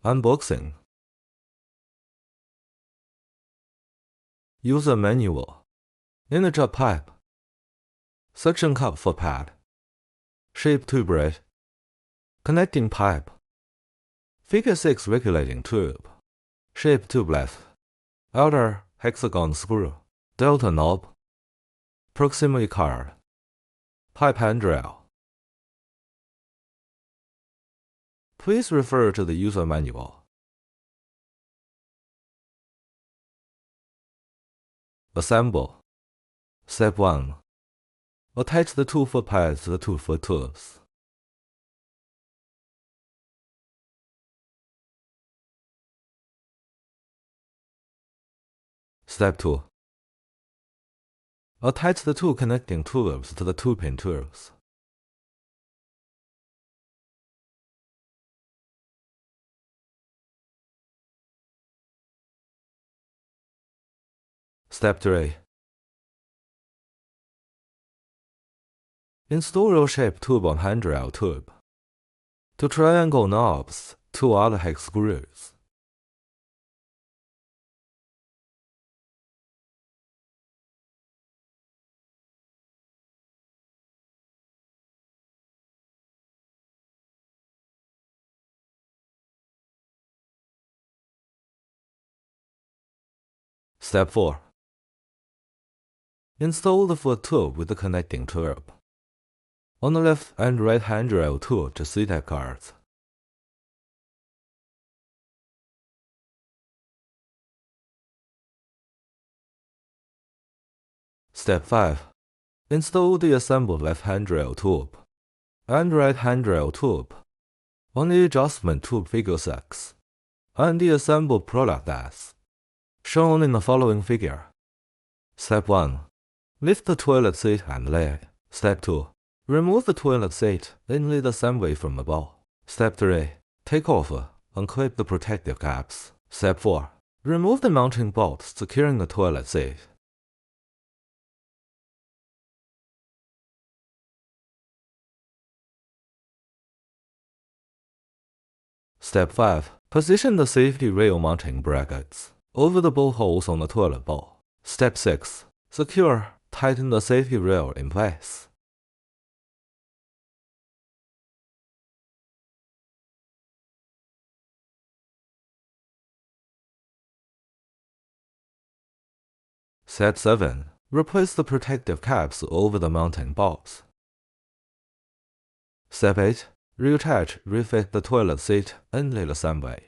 Unboxing. User manual. Integer pipe. Suction cup for pad. Shape tube braid. Connecting pipe. Figure 6 regulating tube. Shape tubelet. Outer hexagon screw. Delta knob. Proximity card. Pipe handrail. Please refer to the user manual. Assemble. Step 1. Attach the 2-foot pads to the 2-foot tubes. Step 2. Attach the 2 connecting tubes to the 2-pin tubes. Step 3. Install L-shaped tube on handrail tube. To triangle knobs, 2 other hex screws. Step 4. Install the foot tube with the connecting tube. On the left and right handrail tube to C-type cards. Step 5. Install the assembled left handrail tube and right handrail tube on the adjustment tube figure 6 and the assembled product as shown in the following figure. Step 1. Lift the toilet seat and leg. Step 2. Remove the toilet seat and lid assembly from the bowl. Step 3. Take off and clip the protective caps. Step 4. Remove the mounting bolts securing the toilet seat. Step 5. Position the safety rail mounting brackets over the bowl holes on the toilet bowl. Step 6. Secure, tighten the safety rail in place. Step 7. Replace the protective caps over the mounting bolts. Step 8. Reattach, refit the toilet seat and lid assembly.